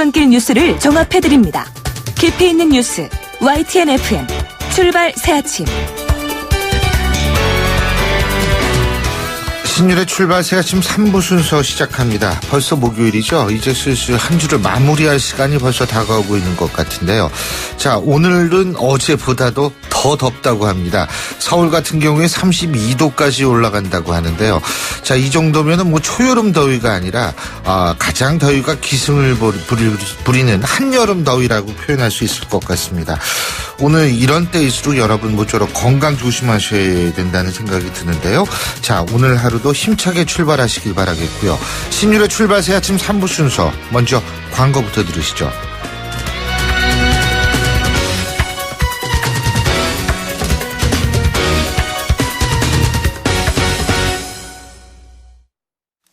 출근길 뉴스를 종합해드립니다. 깊이 있는 뉴스 YTN FM 출발 새아침. 신율의 출발 새아침 3부 순서 시작합니다. 벌써 목요일이죠. 이제 슬슬 한 주를 마무리할 시간이 벌써 다가오고 있는 것 같은데요. 자, 오늘은 어제보다도 더 덥다고 합니다. 서울 같은 경우에 32도까지 올라간다고 하는데요. 자, 이 정도면은 뭐 초여름 더위가 아니라 가장 더위가 기승을 부리는 한여름 더위라고 표현할 수 있을 것 같습니다. 오늘 이런 때일수록 여러분 모쪼록 건강 조심하셔야 된다는 생각이 드는데요. 자, 오늘 하루도 힘차게 출발하시길 바라겠고요. 신율의 출발 새아침 3부 순서 먼저 광고부터 들으시죠.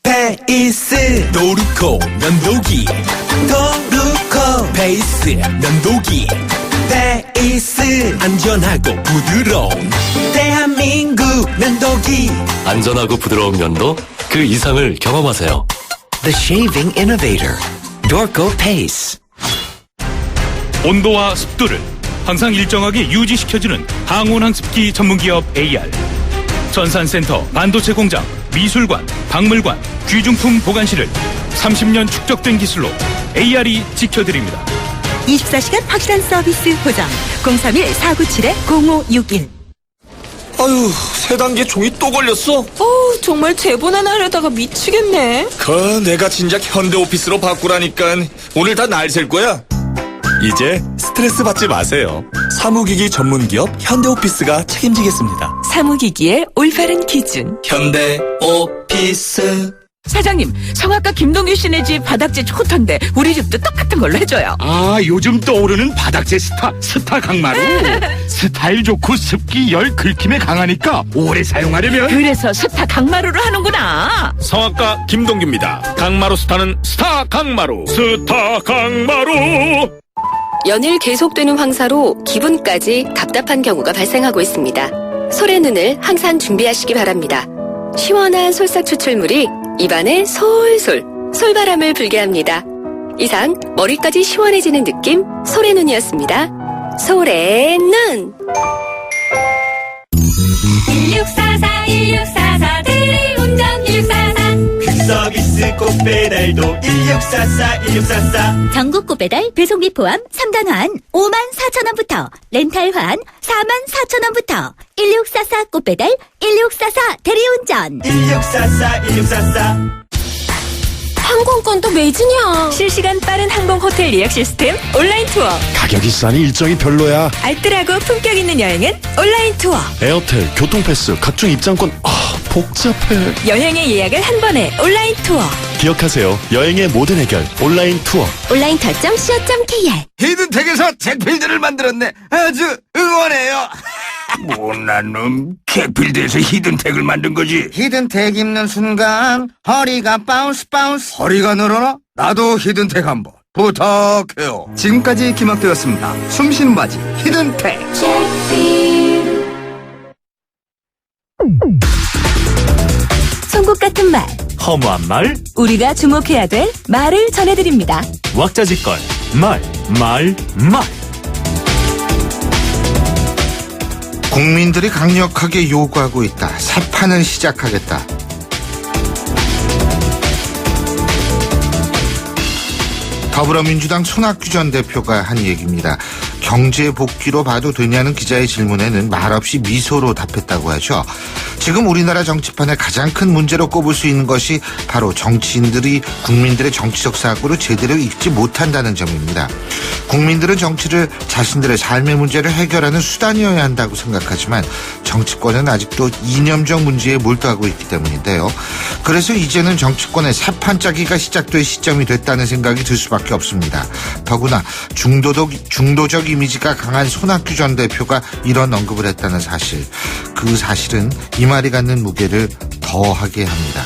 베이스 노루코 면도기 도루코 베이스 면도기 베이스 안전하고 부드러운 대한민국 면도기 안전하고 부드러운 면도 그 이상을 경험하세요. The Shaving Innovator Dorco Pace. 온도와 습도를 항상 일정하게 유지시켜주는 항온항습기 전문기업 AR. 전산센터, 반도체 공장, 미술관, 박물관, 귀중품 보관실을 30년 축적된 기술로 AR이 지켜드립니다. 24시간 확실한 서비스 보장 031-497-0561. 아유, 세 단계 종이 또 걸렸어? 정말 제보나 하려다가 미치겠네. 내가 진작 현대오피스로 바꾸라니까. 오늘 다 날 셀 거야. 이제 스트레스 받지 마세요. 사무기기 전문기업 현대오피스가 책임지겠습니다. 사무기기의 올바른 기준. 현대오피스. 사장님, 성악가 김동규 씨네 집 바닥재 좋던데 우리 집도 똑같은 걸로 해줘요. 요즘 떠오르는 바닥재 스타 강마루. 스타일 좋고 습기 열 긁힘에 강하니까 오래 사용하려면 그래서 스타 강마루로 하는구나. 성악가 김동규입니다. 강마루 스타는 스타 강마루. 스타 강마루. 연일 계속되는 황사로 기분까지 답답한 경우가 발생하고 있습니다. 솔의 눈을 항상 준비하시기 바랍니다. 시원한 솔싹 추출물이 입안에 솔솔 솔바람을 불게 합니다. 이상 머리까지 시원해지는 느낌 솔의 눈이었습니다. 솔의 눈. 1644 대리운전 1644 서비스 꽃배달도 1644 전국 꽃배달 배송비 포함 3단 환 54,000원부터 렌탈 환 44,000원부터 1644 꽃배달 1644 대리운전 1644 항공권도 매진이야. 실시간 빠른 항공 호텔 예약 시스템 온라인 투어. 가격이 싸니 일정이 별로야. 알뜰하고 품격 있는 여행은 온라인 투어. 에어텔, 교통패스, 각종 입장권. 복잡해. 여행의 예약을 한 번에 온라인 투어. 기억하세요. 여행의 모든 해결 온라인 투어. 온라인투어.co.kr 히든텍에서 잭필드를 만들었네. 아주 응원해요. 못난 놈. 잭필드에서 히든텍을 만든 거지. 히든텍 입는 순간 허리가 바운스. 허리가 늘어나? 나도 히든텍 한번 부탁해요. 지금까지 기막되었습니다. 숨쉬는 바지 히든텍. 송곳 같은 말, 허무한 말, 우리가 주목해야 될 말을 전해드립니다. 왁자지껄, 말. 국민들이 강력하게 요구하고 있다. 새판을 시작하겠다. 더불어민주당 손학규 전 대표가 한 얘기입니다. 경제 복귀로 봐도 되냐는 기자의 질문에는 말없이 미소로 답했다고 하죠. 지금 우리나라 정치판에 가장 큰 문제로 꼽을 수 있는 것이 바로 정치인들이 국민들의 정치적 사고를 제대로 읽지 못한다는 점입니다. 국민들은 정치를 자신들의 삶의 문제를 해결하는 수단이어야 한다고 생각하지만 정치권은 아직도 이념적 문제에 몰두하고 있기 때문인데요. 그래서 이제는 정치권의 새판짜기가 시작될 시점이 됐다는 생각이 들 수밖에 없습니다. 더구나 중도적 이미지가 강한 손학규 전 대표가 이런 언급을 했다는 사실, 그 사실은 이 말이 갖는 무게를 더하게 합니다.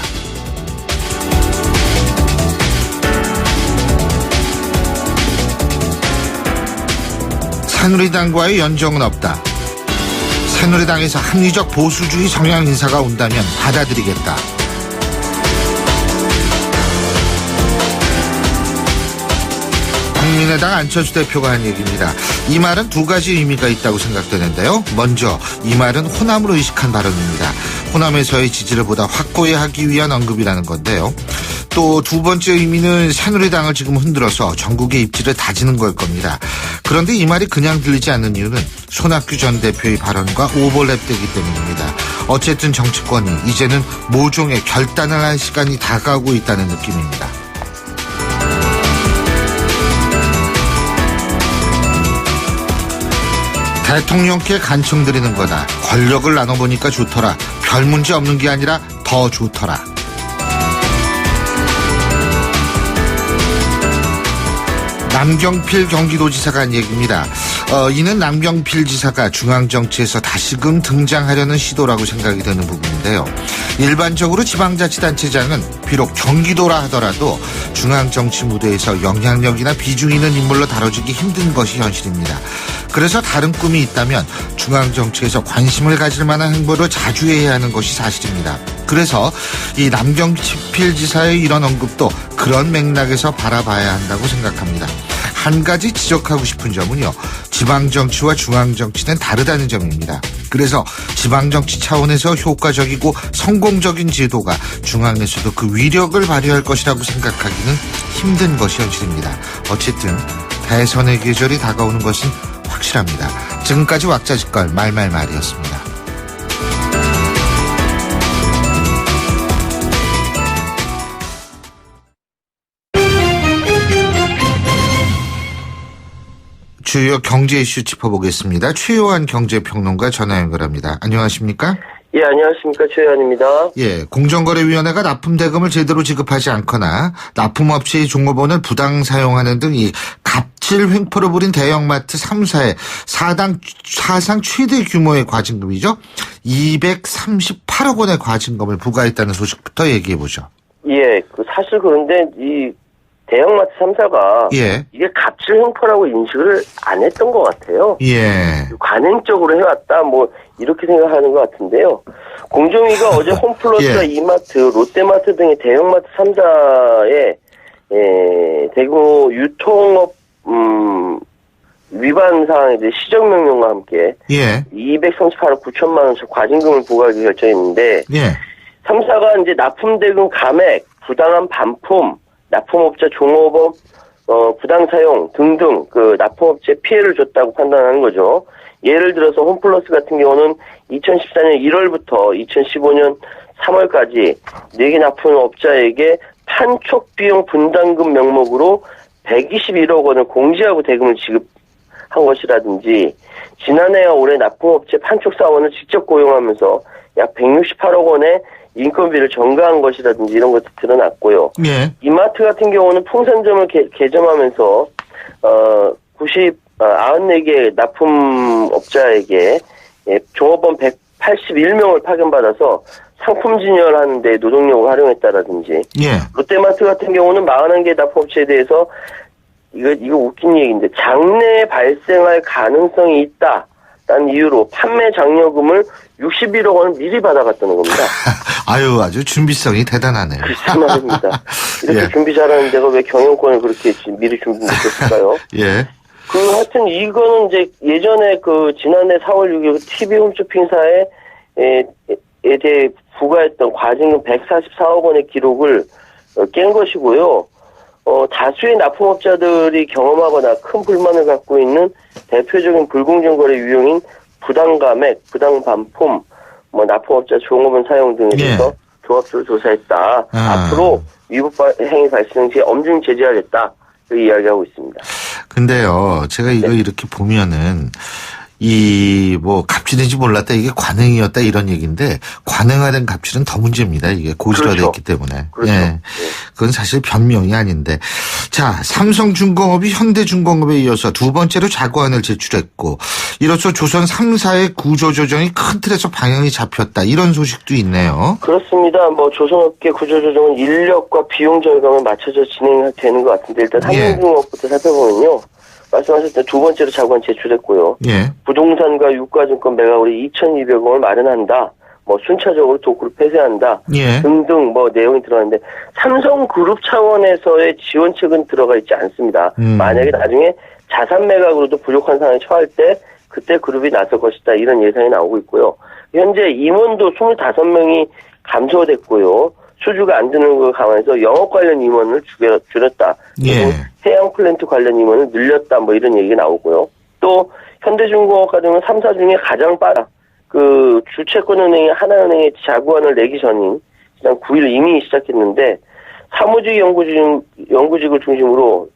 새누리당과의 연정은 없다. 새누리당에서 합리적 보수주의 성향 인사가 온다면 받아들이겠다. 국민의당 안철수 대표가 한 얘기입니다. 이 말은 두 가지 의미가 있다고 생각되는데요. 먼저 이 말은 호남으로 의식한 발언입니다. 호남에서의 지지를 보다 확고히 하기 위한 언급이라는 건데요. 또 두 번째 의미는 새누리당을 지금 흔들어서 전국의 입지를 다지는 걸 겁니다. 그런데 이 말이 그냥 들리지 않는 이유는 손학규 전 대표의 발언과 오버랩되기 때문입니다. 어쨌든 정치권이 이제는 모종의 결단을 할 시간이 다가오고 있다는 느낌입니다. 대통령께 간청 드리는 거다. 권력을 나눠보니까 좋더라. 별 문제 없는 게 아니라 더 좋더라. 남경필 경기도지사가 한 얘기입니다. 이는 남경필 지사가 중앙정치에서 다시금 등장하려는 시도라고 생각이 되는 부분인데요. 일반적으로 지방자치단체장은 비록 경기도라 하더라도 중앙정치 무대에서 영향력이나 비중 있는 인물로 다뤄지기 힘든 것이 현실입니다. 그래서 다른 꿈이 있다면 중앙정치에서 관심을 가질 만한 행보를 자주 해야 하는 것이 사실입니다. 그래서 이 남경필 지사의 이런 언급도 그런 맥락에서 바라봐야 한다고 생각합니다. 한 가지 지적하고 싶은 점은요. 지방정치와 중앙정치는 다르다는 점입니다. 그래서 지방정치 차원에서 효과적이고 성공적인 제도가 중앙에서도 그 위력을 발휘할 것이라고 생각하기는 힘든 것이 현실입니다. 어쨌든 대선의 계절이 다가오는 것은 확실합니다. 지금까지 왁자지껄 말말말이었습니다. 주요 경제 이슈 짚어보겠습니다. 최요한 경제평론가 전화 연결합니다. 안녕하십니까? 예, 안녕하십니까. 최요한입니다. 예, 공정거래위원회가 납품 대금을 제대로 지급하지 않거나 납품업체의 종업원을 부당 사용하는 등 이 갑질 횡포를 부린 대형마트 3사의 사상 최대 규모의 과징금이죠. 238억 원의 과징금을 부과했다는 소식부터 얘기해보죠. 예, 사실 그런데 이 대형마트 3사가 예. 이게 갑질 횡포라고 인식을 안 했던 것 같아요. 예. 관행적으로 해왔다, 뭐 이렇게 생각하는 것 같은데요. 공정위가 어제 홈플러스와 예. 이마트, 롯데마트 등의 대형마트 3사의 대규모 유통업 위반 사항에 대해 시정명령과 함께 예. 238억 9천만 원씩 과징금을 부과하기 결정했는데 예. 3사가 이제 납품대금 감액, 부당한 반품, 납품업자 종업원 부당 사용 등등 그 납품업체에 피해를 줬다고 판단하는 거죠. 예를 들어서 홈플러스 같은 경우는 2014년 1월부터 2015년 3월까지 4개 납품업자에게 판촉 비용 분담금 명목으로 121억 원을 공제하고 대금을 지급한 것이라든지 지난해와 올해 납품업체 판촉 사원을 직접 고용하면서 약 168억 원의 인건비를 전가한 것이라든지 이런 것도 드러났고요. 예. 이마트 같은 경우는 풍선점을 개점하면서 94개 납품업자에게 종업원 181명을 파견받아서 상품 진열하는 데 노동력을 활용했다라든지 예. 롯데마트 같은 경우는 41개 납품업체에 대해서 이거 웃긴 얘기인데 장래 발생할 가능성이 있다라는 이유로 판매 장려금을 61억 원을 미리 받아갔다는 겁니다. 아유, 아주 준비성이 대단하네요. 글쎄 말입니다. 이렇게 예. 준비 잘하는 데가 왜 경영권을 그렇게 미리 준비 못했을까요? 예. 하여튼 이거는 이제 예전에 지난해 4월 6일 TV 홈쇼핑사에 대해 부과했던 과징금 144억 원의 기록을 깬 것이고요. 다수의 납품업자들이 경험하거나 큰 불만을 갖고 있는 대표적인 불공정 거래 유형인 부당감액, 부당반품, 납품업자 종업원 사용 등에 대해서 예. 조합적으로 조사했다. 앞으로 위법 행위 발생 시에 엄중히 제재하겠다. 이렇게 이야기하고 있습니다. 근데요, 제가 이거 이렇게 보면은 갑질인지 몰랐다, 이게 관행이었다 이런 얘기인데, 관행화된 갑질은 더 문제입니다. 이게 고질화되어 있기 때문에. 그렇죠. 예. 그건 사실 변명이 아닌데. 자, 삼성중공업이 현대중공업에 이어서 두 번째로 자구안을 제출했고, 이로써 조선 3사의 구조조정이 큰 틀에서 방향이 잡혔다. 이런 소식도 있네요. 그렇습니다. 조선업계 구조조정은 인력과 비용 절감을 맞춰서 진행되는 것 같은데, 일단 삼성중공업부터 살펴보면요. 말씀하셨던 두 번째로 자구안 제출했고요. 예. 부동산과 유가증권 매각으로 2,200억을 마련한다. 뭐 순차적으로 도구를 폐쇄한다 예. 등등 뭐 내용이 들어가는데 삼성그룹 차원에서의 지원책은 들어가 있지 않습니다. 만약에 나중에 자산 매각으로도 부족한 상황에 처할 때 그때 그룹이 나설 것이다 이런 예상이 나오고 있고요. 현재 임원도 25명이 감소됐고요. 수주가 안 되는 걸 감안해서 영업 관련 임원을 줄였다. 예. 그리고 해양 플랜트 관련 임원을 늘렸다. 뭐 이런 얘기가 나오고요. 또 현대중공업 같은 경우는 3사 중에 가장 빠른 그 주채권은행이 하나은행에 자구안을 내기 전인 지난 9일 이미 시작했는데 사무직 연구직을 중심으로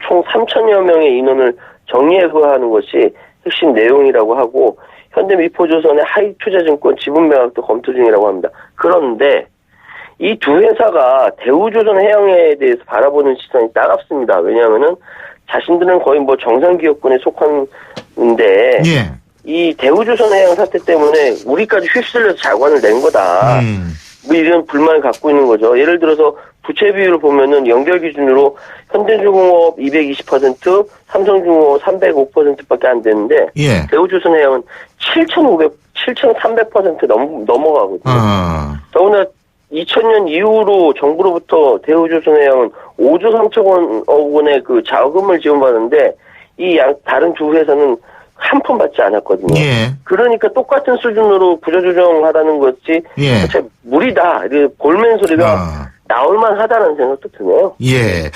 총 3천여 명의 인원을 정리해부하는 것이 핵심 내용이라고 하고 현대미포조선의 하이투자증권 지분 매각도 검토 중이라고 합니다. 그런데 이 두 회사가 대우조선해양에 대해서 바라보는 시선이 따갑습니다. 왜냐하면은 자신들은 거의 뭐 정상기업군에 속하는데 예. 이 대우조선해양 사태 때문에 우리까지 휩쓸려서 자관을 낸 거다. 뭐 이런 불만을 갖고 있는 거죠. 예를 들어서 부채 비율을 보면은 연결 기준으로 현대중공업 220%, 삼성중공업 305%밖에 안 되는데 예. 대우조선해양은 7,300% 넘어가거든요. 더구나 2000년 이후로 정부로부터 대우조선해양은 5조 3천억 원의 그 자금을 지원받았는데 이 다른 두 회사는 한 푼 받지 않았거든요. 예. 그러니까 똑같은 수준으로 구조조정하라는 것이 예. 사실 무리다. 볼멘 소리가 나올만 하다는 생각도 드네요. 예.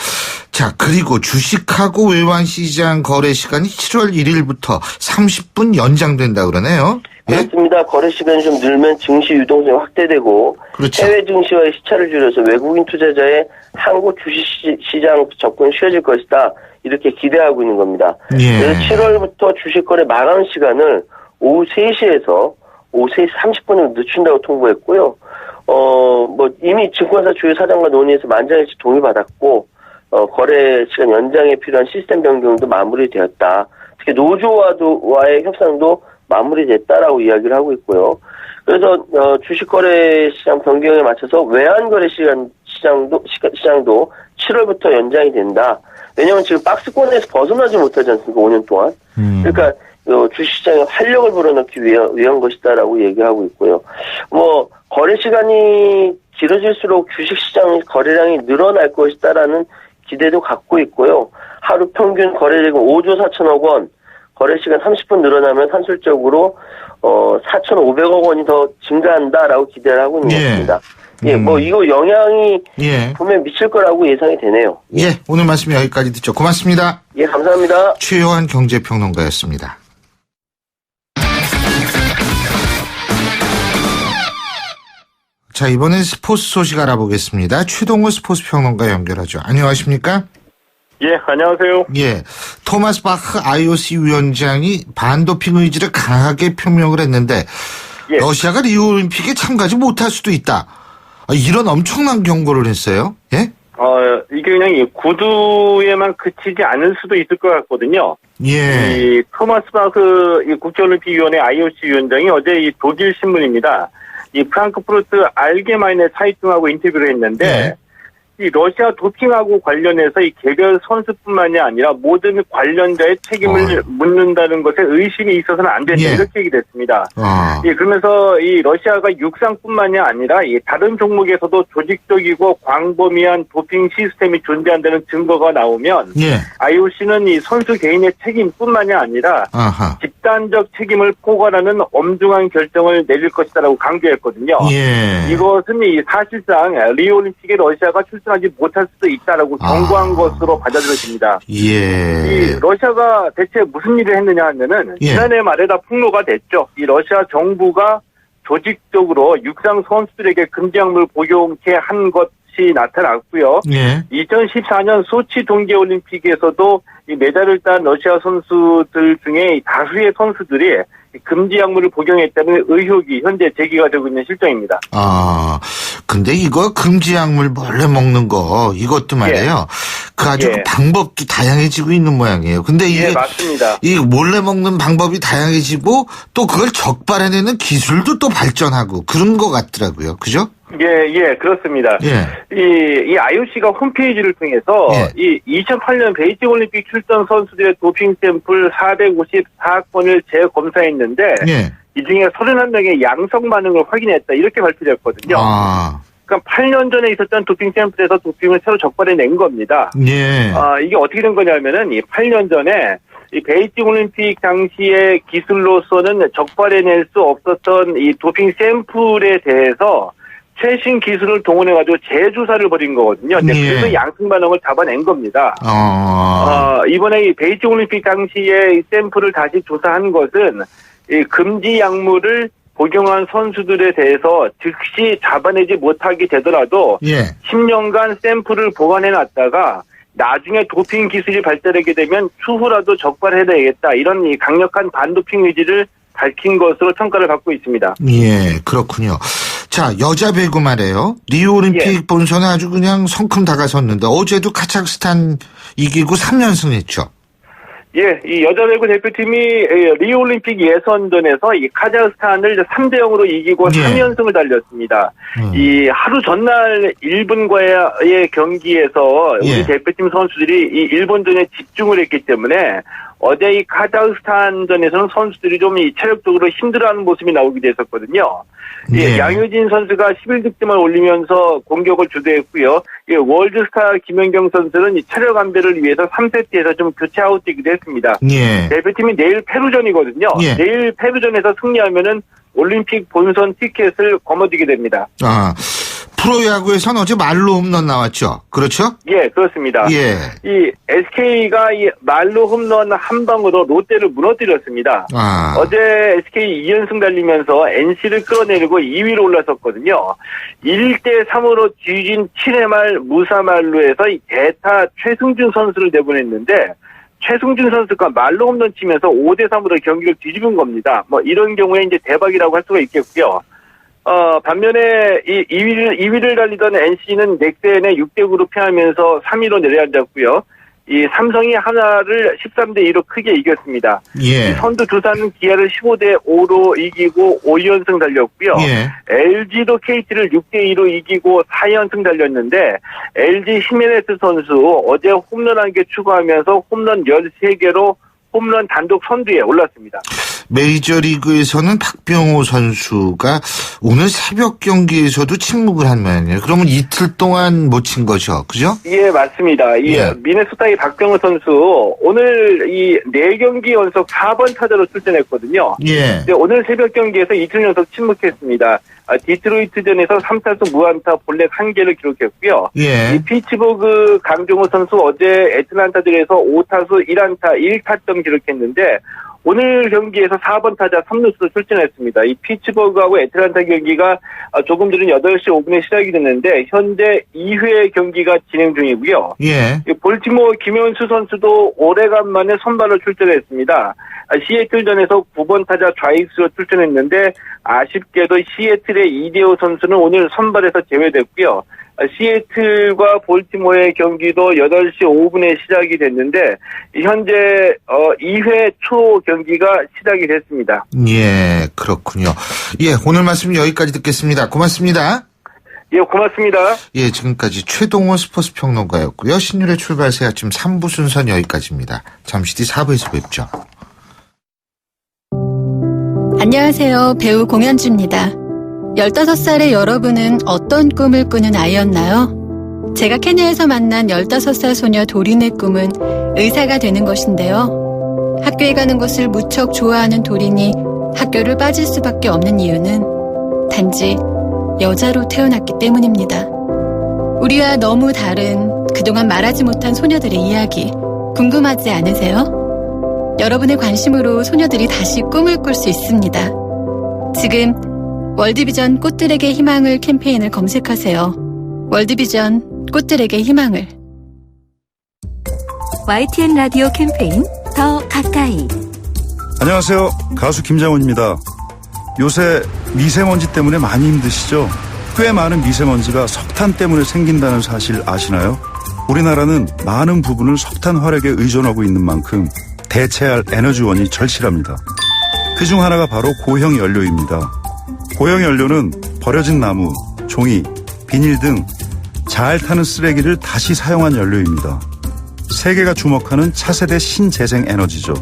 자, 그리고 주식하고 외환시장 거래 시간이 7월 1일부터 30분 연장된다 그러네요. 예? 그렇습니다. 거래 시간이 좀 늘면 증시 유동성이 확대되고 그렇죠. 해외 증시와의 시차를 줄여서 외국인 투자자의 한국 주식시장 접근이 쉬워질 것이다. 이렇게 기대하고 있는 겁니다. 예. 그래서 7월부터 주식거래 마감 시간을 오후 3시에서 오후 3시 30분으로 늦춘다고 통보했고요. 뭐 이미 증권사 주요 사장과 논의해서 만장일치 동의받았고 거래 시간 연장에 필요한 시스템 변경도 마무리되었다. 특히 노조와의 협상도 마무리됐다라고 이야기를 하고 있고요. 그래서 주식거래 시장 변경에 맞춰서 외환거래 시장도 7월부터 연장이 된다. 왜냐하면 지금 박스권에서 벗어나지 못하지 않습니까? 5년 동안. 그러니까 주식시장에 활력을 불어넣기 위한 것이다라고 얘기하고 있고요. 뭐 거래 시간이 길어질수록 주식시장의 거래량이 늘어날 것이다라는 기대도 갖고 있고요. 하루 평균 거래액은 5조 4천억 원, 거래 시간 30분 늘어나면 산술적으로 4,500억 원이 더 증가한다라고 기대를 하고 있는 것 같습니다. 예, 뭐 이거 영향이 분명 미칠 거라고 예상이 되네요. 예, 오늘 말씀 여기까지 듣죠. 고맙습니다. 예, 감사합니다. 최요한 경제평론가였습니다. 자, 이번엔 스포츠 소식 알아보겠습니다. 최동호 스포츠 평론가 연결하죠. 안녕하십니까? 예, 안녕하세요. 예, 토마스 바흐 IOC 위원장이 반도핑 의지를 강하게 표명을 했는데 러시아가 리우올림픽에 참가하지 못할 수도 있다. 이런 엄청난 경고를 했어요. 예? 이게 그냥 구두에만 그치지 않을 수도 있을 것 같거든요. 예. 이 토마스 바흐 국제올림픽위원회 IOC 위원장이 어제 이 독일 신문입니다. 이 프랑크푸르트 알게마인의 사이트하고 인터뷰를 했는데 이 러시아 도핑하고 관련해서 이 개별 선수뿐만이 아니라 모든 관련자의 책임을 묻는다는 것에 의심이 있어서는 안 된다. 이렇게 얘기됐습니다. 예, 그러면서 이 러시아가 육상뿐만이 아니라 이 다른 종목에서도 조직적이고 광범위한 도핑 시스템이 존재한다는 증거가 나오면 IOC는 이 선수 개인의 책임뿐만이 아니라 집단적 책임을 포괄하는 엄중한 결정을 내릴 것이다라고 강조했거든요. 이것은 이 사실상 리우올림픽에 러시아가 출전하지 못할 수도 있다라고 경고한 것으로 받아들여집니다. 이 러시아가 대체 무슨 일을 했느냐 하면은 지난해 말에 다 폭로가 됐죠. 이 러시아 정부가 조직적으로 육상 선수들에게 금지 약물 복용케 한 것이 나타났고요. 2014년 소치 동계올림픽에서도 이 메달을 딴 러시아 선수들 중에 다수의 선수들이 금지 약물을 복용했다는 의혹이 현재 제기가 되고 있는 실정입니다. 근데 이거 금지 약물 몰래 먹는 거 이것도 말이에요. 그 아주 그 방법도 다양해지고 있는 모양이에요. 근데 이게 맞습니다. 이 몰래 먹는 방법이 다양해지고 또 그걸 적발해내는 기술도 또 발전하고 그런 것 같더라고요. 그죠? 예, 그렇습니다. 이 IOC가 홈페이지를 통해서 이 2008년 베이징 올림픽 출전 선수들의 도핑 샘플 454건을 재검사했는데 이 중에 31명의 양성 반응을 확인했다. 이렇게 발표됐거든요. 그러니까 8년 전에 있었던 도핑 샘플에서 도핑을 새로 적발해낸 겁니다. 예. 이게 어떻게 된 거냐면은 이 8년 전에 이 베이징 올림픽 당시의 기술로서는 적발해낼 수 없었던 이 도핑 샘플에 대해서 최신 기술을 동원해가지고 재조사를 벌인 거거든요. 그래서 양성 반응을 잡아낸 겁니다. 이번에 이 베이징 올림픽 당시에 이 샘플을 다시 조사한 것은 이 금지 약물을 복용한 선수들에 대해서 즉시 잡아내지 못하게 되더라도 10년간 샘플을 보관해놨다가 나중에 도핑 기술이 발달하게 되면 추후라도 적발해내야겠다. 이런 이 강력한 반도핑 의지를 밝힌 것으로 평가를 받고 있습니다. 예, 그렇군요. 자, 여자 배구 말이에요. 리우 올림픽 본선에 아주 그냥 성큼 다가섰는데 어제도 카자흐스탄 이기고 3연승 했죠. 예, 이 여자 배구 대표팀이 리우 올림픽 예선전에서 이 카자흐스탄을 3대0으로 이기고 3연승을 달렸습니다. 이 하루 전날 일본과의 경기에서 우리 대표팀 선수들이 이 일본전에 집중을 했기 때문에 어제 이 카자흐스탄전에서는 선수들이 좀 이 체력적으로 힘들어하는 모습이 나오기도 했었거든요. 예, 양효진 선수가 11득점을 올리면서 공격을 주도했고요. 예, 월드스타 김연경 선수는 이 체력 안배를 위해서 3세트에서 좀 교체 아웃되기도 했습니다. 대표팀이 내일 페루전이거든요. 내일 페루전에서 승리하면은 올림픽 본선 티켓을 거머쥐게 됩니다. 프로야구에선 어제 말로 홈런 나왔죠. 그렇죠? 예, 그렇습니다. 이 SK가 이 말로 홈런 한 방으로 롯데를 무너뜨렸습니다. 어제 SK 2연승 달리면서 NC를 끌어내리고 2위로 올라섰거든요. 1대3으로 뒤진 7회 말 무사말로에서 이 대타 최승준 선수를 내보냈는데 최승준 선수가 말로 홈런 치면서 5대3으로 경기를 뒤집은 겁니다. 뭐 이런 경우에 이제 대박이라고 할 수가 있겠고요. 반면에 이 2위를 달리던 NC는 넥센에 6대9로 패하면서 3위로 내려앉았고요. 이 삼성이 하나를 13대2로 크게 이겼습니다. 이 선두 두산은 기아를 15대5로 이기고 5연승 달렸고요. LG도 KT를 6대2로 이기고 4연승 달렸는데 LG 히메네스 선수 어제 홈런 1개 추가하면서 홈런 13개로 홈런 단독 선두에 올랐습니다. 메이저리그에서는 박병호 선수가 오늘 새벽 경기에서도 침묵을 한 모양이에요. 그러면 이틀 동안 못 친 거죠, 그죠? 예, 맞습니다. 미네소타의 박병호 선수 오늘 이 4경기 연속 4번 타자로 출전했거든요. 근데 오늘 새벽 경기에서 이틀 연속 침묵했습니다. 디트로이트전에서 3타수 무안타 볼넷 1개를 기록했고요. 이 피츠버그 강정호 선수 어제 애틀란타전에서 5타수 1안타 1타점 기록했는데 오늘 경기에서 4번 타자 3루수로 출전했습니다. 이 피츠버그하고 애틀란타 경기가 조금 전에 8시 5분에 시작이 됐는데 현재 2회 경기가 진행 중이고요. 볼티모어 김현수 선수도 오래간만에 선발로 출전했습니다. 시애틀전에서 9번 타자 좌익수로 출전했는데 아쉽게도 시애틀의 이대호 선수는 오늘 선발에서 제외됐고요. 시애틀과 볼티모어의 경기도 8시 5분에 시작이 됐는데 현재 2회 초 경기가 시작이 됐습니다. 예, 그렇군요. 예, 오늘 말씀 여기까지 듣겠습니다. 고맙습니다. 예, 고맙습니다. 예, 지금까지 최동호 스포츠 평론가였고요. 신율의 출발새 아침 3부 순서는 여기까지입니다. 잠시 뒤 4부에서 뵙죠. 안녕하세요. 배우 공연주입니다. 15살의 여러분은 어떤 꿈을 꾸는 아이였나요? 제가 케냐에서 만난 15살 소녀 도린의 꿈은 의사가 되는 것인데요. 학교에 가는 것을 무척 좋아하는 도린이 학교를 빠질 수밖에 없는 이유는 단지 여자로 태어났기 때문입니다. 우리와 너무 다른 그동안 말하지 못한 소녀들의 이야기 궁금하지 않으세요? 여러분의 관심으로 소녀들이 다시 꿈을 꿀 수 있습니다. 지금 월드비전 꽃들에게 희망을 캠페인을 검색하세요. 월드비전 꽃들에게 희망을. YTN 라디오 캠페인 더 가까이. 안녕하세요. 가수 김장훈입니다. 요새 미세먼지 때문에 많이 힘드시죠? 꽤 많은 미세먼지가 석탄 때문에 생긴다는 사실 아시나요? 우리나라는 많은 부분을 석탄 화력에 의존하고 있는 만큼 대체할 에너지원이 절실합니다. 그중 하나가 바로 고형 연료입니다. 고형 연료는 버려진 나무, 종이, 비닐 등 잘 타는 쓰레기를 다시 사용한 연료입니다. 세계가 주목하는 차세대 신재생 에너지죠.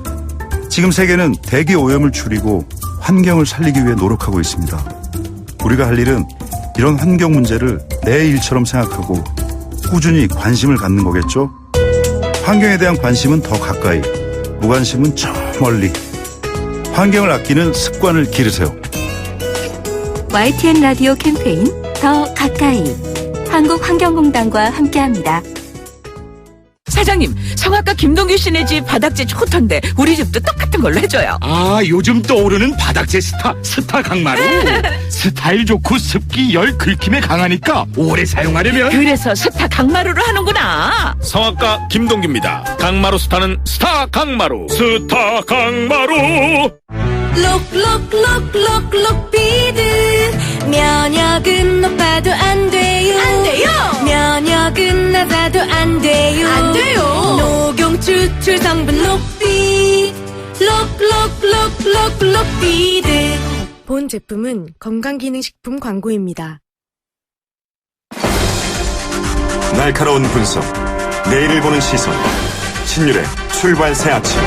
지금 세계는 대기 오염을 줄이고 환경을 살리기 위해 노력하고 있습니다. 우리가 할 일은 이런 환경 문제를 내 일처럼 생각하고 꾸준히 관심을 갖는 거겠죠? 환경에 대한 관심은 더 가까이, 무관심은 저 멀리. 환경을 아끼는 습관을 기르세요. YTN 라디오 캠페인 더 가까이 한국환경공단과 함께합니다. 사장님, 성악가 김동규 씨네 집 바닥재 좋던데 우리 집도 똑같은 걸로 해줘요. 아, 요즘 떠오르는 바닥재 스타 강마루. 스타일 좋고 습기, 열, 긁힘에 강하니까 오래 사용하려면. 그래서 스타 강마루를 하는구나. 성악가 김동규입니다. 강마루 스타는 스타 강마루. 스타 강마루. 록록록록록 비드 면역은 높아도 안 돼요. 안 돼요. 면역은 낮아도 안 돼요. 안 돼요. 녹용 추출 성분 록비 록록록록록 비드. 본 제품은 건강기능식품 광고입니다. 날카로운 분석, 내일을 보는 시선, 신율의 출발 새 아침.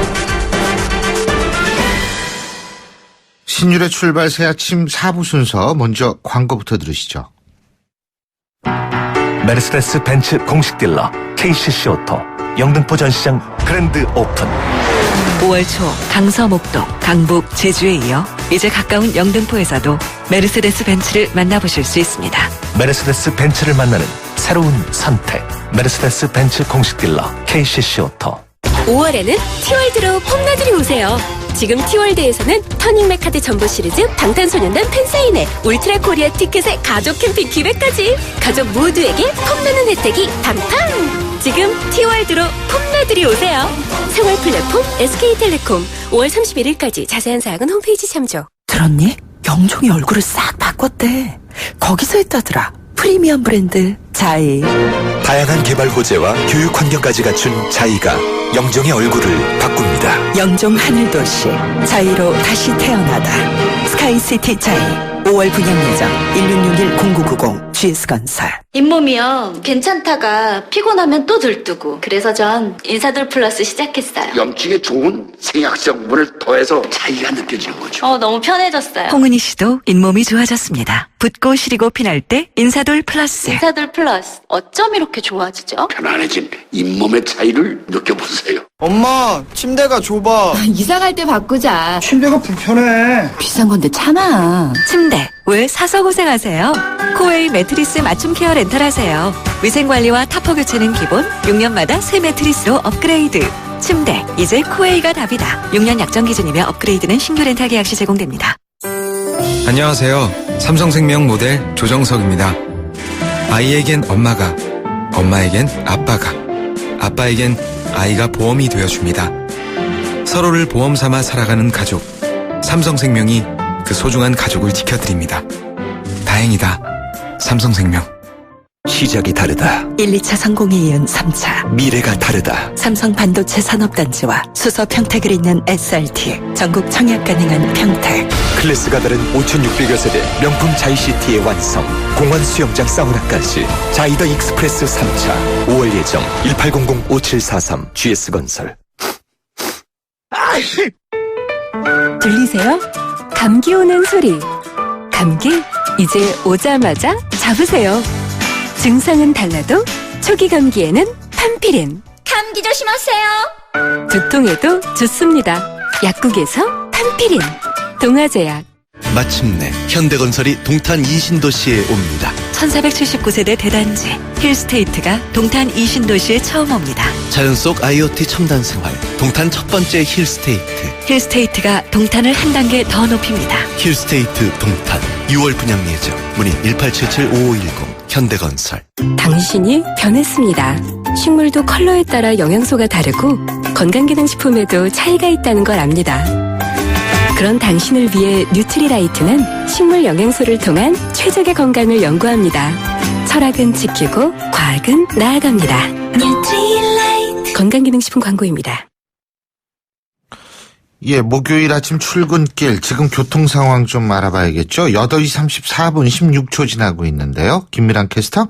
신율의 출발 새 아침 4부 순서, 먼저 광고부터 들으시죠. 메르세데스 벤츠 공식 딜러 KCC 오토 영등포 전시장 그랜드 오픈. 5월 초 강서, 목동, 강북, 제주에 이어 이제 가까운 영등포에서도 메르세데스 벤츠를 만나보실 수 있습니다. 메르세데스 벤츠를 만나는 새로운 선택. 메르세데스 벤츠 공식 딜러 KCC 오토. 5월에는 티월드로 폼나들이 오세요. 지금 티월드에서는 터닝메카드 전보 시리즈, 방탄소년단 팬사인회, 울트라 코리아 티켓의 가족 캠핑 기획까지 가족 모두에게 폼나는 혜택이 팡팡! 지금 티월드로 폼나들이 오세요. 생활 플랫폼 SK텔레콤 5월 31일까지 자세한 사항은 홈페이지 참조. 들었니? 영종이 얼굴을 싹 바꿨대. 거기서 했다더라. 프리미엄 브랜드 자이. 다양한 개발 호재와 교육 환경까지 갖춘 자이가 영종의 얼굴을 바꿉니다. 영종 하늘도시 자이로 다시 태어나다. 스카이시티 자이 5월 분양 예정 1661-0990 GS건설. 잇몸이요. 괜찮다가 피곤하면 또 들뜨고. 그래서 전 인사돌 플러스 시작했어요. 염증에 좋은 생약성분을 더해서 차이가 느껴지는 거죠. 너무 편해졌어요. 홍은희 씨도 잇몸이 좋아졌습니다. 붓고 시리고 피날 때 인사돌 플러스. 인사돌 플러스. 어쩜 이렇게 좋아지죠? 편안해진 잇몸의 차이를 느껴보세요. 엄마, 침대가 좁아. 이사 갈 때 바꾸자. 침대가 불편해. 비싼 건데 참아. 침대 왜 사서 고생하세요? 코웨이 매트리스 맞춤 케어 렌탈하세요. 위생관리와 타퍼 교체는 기본, 6년마다 새 매트리스로 업그레이드. 침대 이제 코웨이가 답이다. 6년 약정 기준이며 업그레이드는 신규 렌탈 계약 시 제공됩니다. 안녕하세요. 삼성생명 모델 조정석입니다. 아이에겐 엄마가, 엄마에겐 아빠가, 아빠에겐 아이가 보험이 되어줍니다. 서로를 보험 삼아 살아가는 가족. 삼성생명이 그 소중한 가족을 지켜드립니다. 다행이다. 삼성생명. 시작이 다르다. 1, 2차 성공에 이은 3차. 미래가 다르다. 삼성 반도체 산업단지와 수소 평택을 잇는 SRT. 전국 청약 가능한 평택. 클래스가 다른 5,600여 세대 명품 자이시티의 완성. 공원 수영장 사우나까지. 자이더 익스프레스 3차. 5월 예정 1800-5743 GS건설. 들리세요? 감기 오는 소리. 감기 이제 오자마자 잡으세요. 증상은 달라도 초기 감기에는 판피린. 감기 조심하세요. 두통에도 좋습니다. 약국에서 판피린. 동아제약. 마침내 현대건설이 동탄 이신도시에 옵니다. 1479세대 대단지 힐스테이트가 동탄 이신도시에 처음 옵니다. 자연 속 IoT 첨단 생활 동탄 첫 번째 힐스테이트. 힐스테이트가 동탄을 한 단계 더 높입니다. 힐스테이트 동탄 6월 분양 예정. 문의 1877-5510 현대건설. 당신이 변했습니다. 식물도 컬러에 따라 영양소가 다르고 건강기능식품에도 차이가 있다는 걸 압니다. 그런 당신을 위해 뉴트리라이트는 식물 영양소를 통한 최적의 건강을 연구합니다. 철학은 지키고 과학은 나아갑니다. 뉴트리라이트. 건강기능식품 광고입니다. 예, 목요일 아침 출근길, 지금 교통 상황 좀 알아봐야겠죠? 8시 34분 16초 지나고 있는데요. 김미랑 캐스터?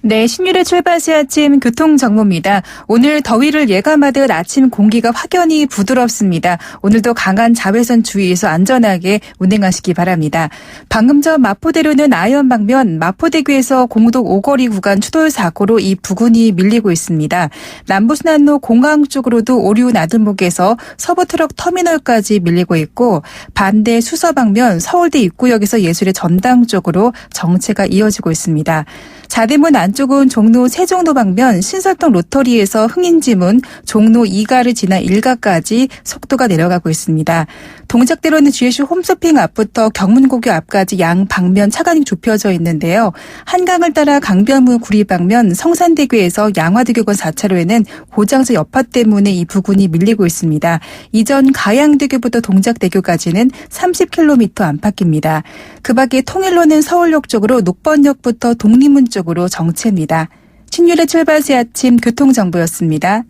네, 신율의 출발시 아침 교통정보입니다. 오늘 더위를 예감하듯 아침 공기가 확연히 부드럽습니다. 오늘도 강한 자외선 주의해서 안전하게 운행하시기 바랍니다. 방금 전 마포대로는 아현 방면 마포대교에서 공덕 오거리 구간 추돌 사고로 이 부근이 밀리고 있습니다. 남부순환로 공항 쪽으로도 오류 나들목에서 서부트럭 터미널까지 밀리고 있고 반대 수서 방면 서울대 입구역에서 예술의 전당 쪽으로 정체가 이어지고 있습니다. 자대문 안쪽은 종로 세종로 방면 신설동 로터리에서 흥인지문, 종로 2가를 지나 1가까지 속도가 내려가고 있습니다. 동작대로는 GSC 홈쇼핑 앞부터 경문고교 앞까지 양 방면 차간이 좁혀져 있는데요. 한강을 따라 강변문 구리 방면 성산대교에서 양화대교권 4차로에는 고장서 여파 때문에 이 부근이 밀리고 있습니다. 이전 가양대교부터 동작대교까지는 30km 안팎입니다. 그 밖에 통일로는 서울역 쪽으로 녹번역부터 독립문 쪽으로 정체입니다. 신율의 출발시 아침 교통정보였습니다.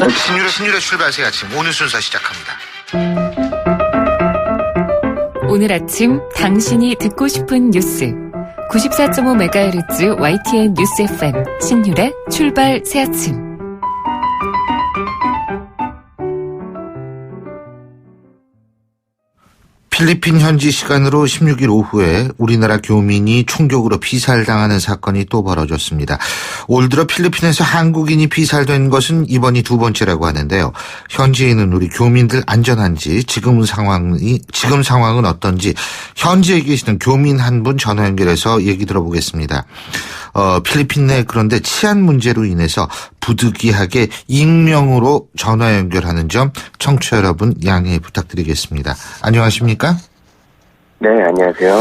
신율의 출발시 아침 오늘 순서 시작합니다. 오늘 아침 당신이 듣고 싶은 뉴스 94.5MHz YTN 뉴스 FM 신율의 출발 새 아침. 필리핀 현지 시간으로 16일 오후에 우리나라 교민이 총격으로 피살당하는 사건이 또 벌어졌습니다. 올 들어 필리핀에서 한국인이 피살된 것은 이번이 두 번째라고 하는데요. 현지에는 우리 교민들 안전한지 지금 상황은 어떤지 현지에 계시는 교민 한 분 전화 연결해서 얘기 들어보겠습니다. 필리핀 내 그런데 치안 문제로 인해서 부득이하게 익명으로 전화 연결하는 점 청취자 여러분 양해 부탁드리겠습니다. 안녕하십니까? 네, 안녕하세요.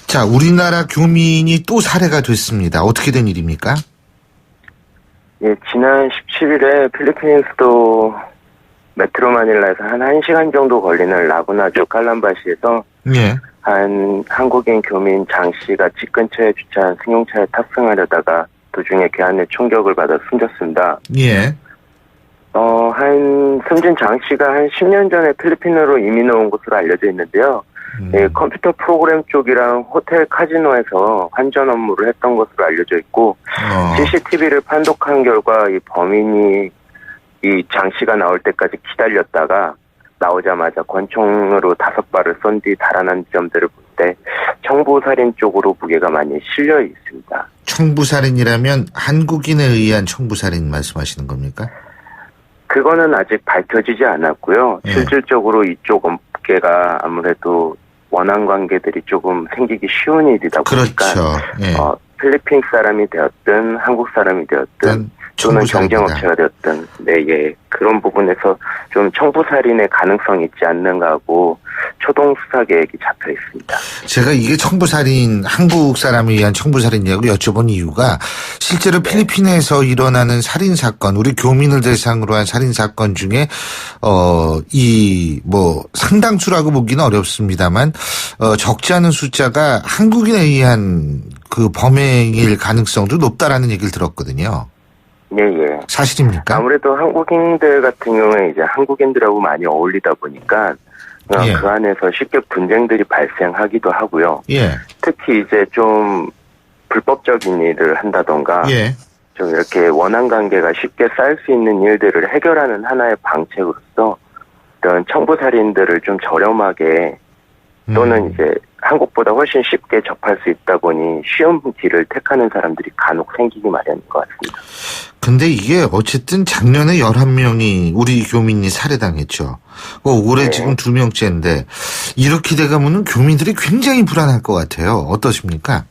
자, 우리나라 교민이 또 살해가 됐습니다. 어떻게 된 일입니까? 예, 지난 17일에 필리핀 수도 메트로 마닐라에서 한 1시간 정도 걸리는 라구나주 칼람바시에서 예. 한 한국인 교민 장 씨가 집 근처에 주차한 승용차에 탑승하려다가 도중에 괴한의 총격을 받아 숨졌습니다. 예. 숨진 장 씨가 한 10년 전에 필리핀으로 이민 온 것으로 알려져 있는데요. 예, 컴퓨터 프로그램 쪽이랑 호텔 카지노에서 환전 업무를 했던 것으로 알려져 있고, CCTV를 판독한 결과 이 범인이 이 장 씨가 나올 때까지 기다렸다가 나오자마자 권총으로 5발을 쏜 뒤 달아난 점들을 볼 때 청부살인 쪽으로 무게가 많이 실려 있습니다. 청부살인이라면 한국인에 의한 청부살인 말씀하시는 겁니까? 그거는 아직 밝혀지지 않았고요. 예. 실질적으로 이쪽 업계가 아무래도 원한 관계들이 조금 생기기 쉬운 일이다 보니까 그렇죠. 예. 필리핀 사람이 되었든 한국 사람이 되었든 또는 경쟁업체가 되었든 예, 그런 부분에서 좀 청부살인의 가능성이 있지 않는가 하고 초동 수사 계획이 잡혀 있습니다. 제가 이게 청부살인, 한국 사람에 의한 청부살인이라고 여쭤본 이유가 실제로 필리핀에서 일어나는 살인사건, 우리 교민을 대상으로 한 살인사건 중에, 상당수라고 보기는 어렵습니다만, 적지 않은 숫자가 한국인에 의한 그 범행일 가능성도 높다라는 얘기를 들었거든요. 예. 사실입니까? 아무래도 한국인들 같은 경우에 이제 한국인들하고 많이 어울리다 보니까 예. 그 안에서 쉽게 분쟁들이 발생하기도 하고요. 예. 특히 이제 좀 불법적인 일을 한다던가 예. 좀 이렇게 원한 관계가 쉽게 쌓일 수 있는 일들을 해결하는 하나의 방책으로서 이런 청부살인들을 좀 저렴하게 또는 이제 한국보다 훨씬 쉽게 접할 수 있다 보니 쉬운 길을 택하는 사람들이 간혹 생기기 마련인 것 같습니다. 근데 이게 어쨌든 작년에 11명이 우리 교민이 살해당했죠. 올해 지금 2명째인데 이렇게 돼가면은 교민들이 굉장히 불안할 것 같아요. 어떠십니까?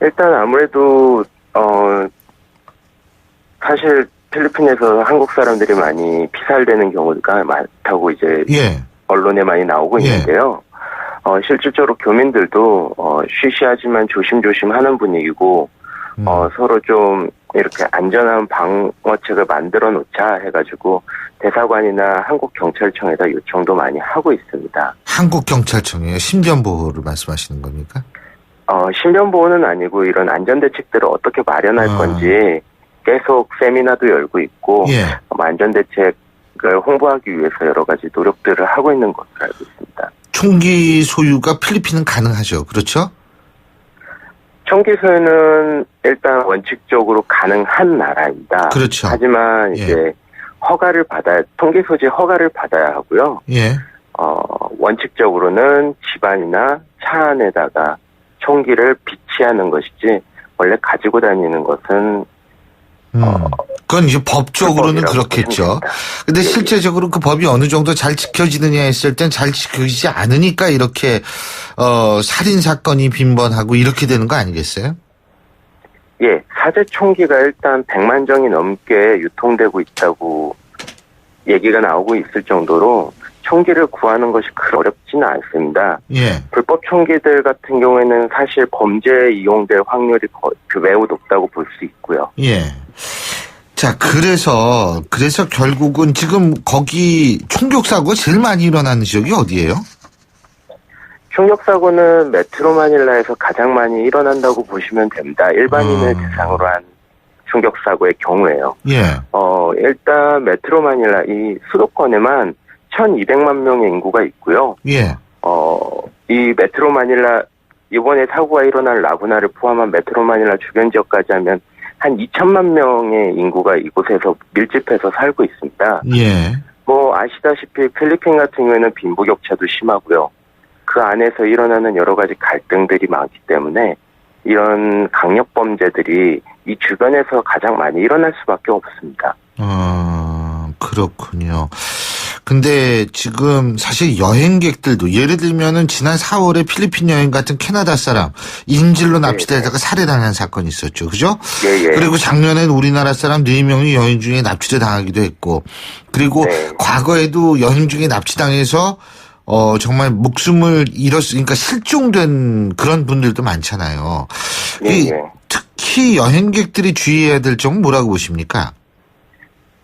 일단 아무래도 사실 필리핀에서 한국 사람들이 많이 피살되는 경우가 많다고 이제 언론에 많이 나오고 있는데요. 실질적으로 교민들도 쉬쉬하지만 조심조심 하는 분위기고 서로 좀 이렇게 안전한 방어책을 만들어 놓자 해가지고 대사관이나 한국경찰청에다 요청도 많이 하고 있습니다. 한국경찰청이요? 신변보호를 말씀하시는 겁니까? 신변보호는 아니고 이런 안전대책들을 어떻게 마련할 건지 계속 세미나도 열고 있고 안전대책을 홍보하기 위해서 여러 가지 노력들을 하고 있는 것으로 알고 있습니다. 총기 소유가 필리핀은 가능하죠. 그렇죠? 총기 소유는 일단 원칙적으로 가능한 나라입니다. 그렇죠. 하지만 이제 총기 소지 허가를 받아야 하고요. 예. 원칙적으로는 집안이나 차 안에다가 총기를 비치하는 것이지 원래 가지고 다니는 것은 그건 이제 법적으로는 그렇겠죠. 근데 실제적으로 그 법이 어느 정도 잘 지켜지느냐 했을 땐 잘 지켜지지 않으니까 이렇게 살인 사건이 빈번하고 이렇게 되는 거 아니겠어요? 예, 사제 총기가 일단 100만 정이 넘게 유통되고 있다고 얘기가 나오고 있을 정도로 총기를 구하는 것이 그렇게 어렵지는 않습니다. 예. 불법 총기들 같은 경우에는 사실 범죄에 이용될 확률이 매우 높다고 볼 수 있고요. 예. 자, 그래서 결국은 지금 거기 총격 사고가 제일 많이 일어나는 지역이 어디예요? 총격 사고는 메트로 마닐라에서 가장 많이 일어난다고 보시면 됩니다. 일반인을 대상으로 한 총격 사고의 경우에요. 예. 일단 메트로 마닐라 이 수도권에만 1,200만 명의 인구가 있고요. 예. 이 메트로 마닐라 이번에 사고가 일어난 라구나를 포함한 메트로 마닐라 주변 지역까지 하면 한 2천만 명의 인구가 이곳에서 밀집해서 살고 있습니다. 예. 뭐 아시다시피 필리핀 같은 경우에는 빈부격차도 심하고요. 그 안에서 일어나는 여러 가지 갈등들이 많기 때문에 이런 강력범죄들이 이 주변에서 가장 많이 일어날 수밖에 없습니다. 그렇군요. 근데 지금 사실 여행객들도 예를 들면은 지난 4월에 필리핀 여행 같은 캐나다 사람 인질로 납치되다가 살해당한 사건이 있었죠. 그죠? 예. 그리고 작년엔 우리나라 사람 4명이 여행 중에 납치돼 당하기도 했고 그리고 과거에도 여행 중에 납치당해서 정말 목숨을 잃었으니까 실종된 그런 분들도 많잖아요. 특히 여행객들이 주의해야 될 점은 뭐라고 보십니까?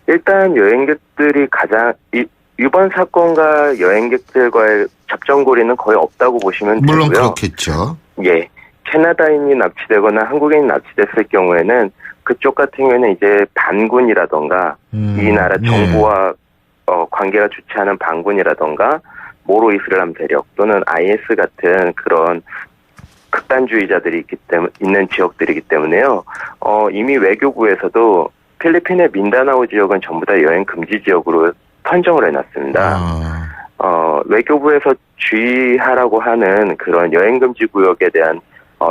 일단 여행객들이 이번 사건과 여행객들과의 접점고리는 거의 없다고 보시면 되고요. 물론 그렇겠죠. 예. 캐나다인이 납치되거나 한국인이 납치됐을 경우에는 그쪽 같은 경우에는 이제 반군이라던가 이 나라 정부와 관계가 좋지 않은 반군이라던가 모로 이슬람 세력 또는 IS 같은 그런 극단주의자들이 있는 지역들이기 때문에요. 이미 외교부에서도 필리핀의 민다나오 지역은 전부 다 여행 금지 지역으로 선정을 해놨습니다. 외교부에서 주의하라고 하는 그런 여행 금지 구역에 대한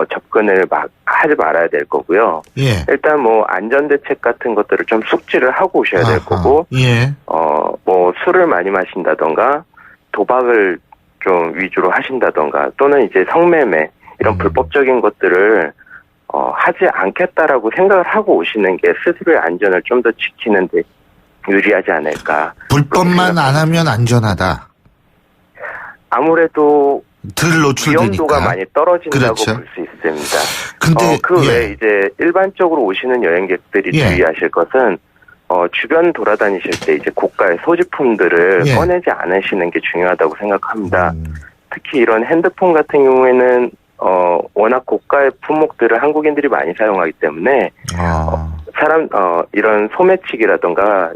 접근을 하지 말아야 될 거고요. 예. 일단 뭐 안전대책 같은 것들을 좀 숙지를 하고 오셔야 될 거고, 예. 뭐 술을 많이 마신다던가 도박을 좀 위주로 하신다던가 또는 이제 성매매 이런 불법적인 것들을 하지 않겠다라고 생각을 하고 오시는 게 스스로의 안전을 좀 더 지키는 데 유리하지 않을까. 불법만 안 하면 안전하다. 아무래도 덜 노출되니까. 위험도가 많이 떨어진다고 그렇죠. 볼 수 있습니다. 근데 그 외에 이제 일반적으로 오시는 여행객들이 주의하실 것은 주변 돌아다니실 때 이제 고가의 소지품들을 꺼내지 않으시는 게 중요하다고 생각합니다. 특히 이런 핸드폰 같은 경우에는 워낙 고가의 품목들을 한국인들이 많이 사용하기 때문에 이런 소매치기라던가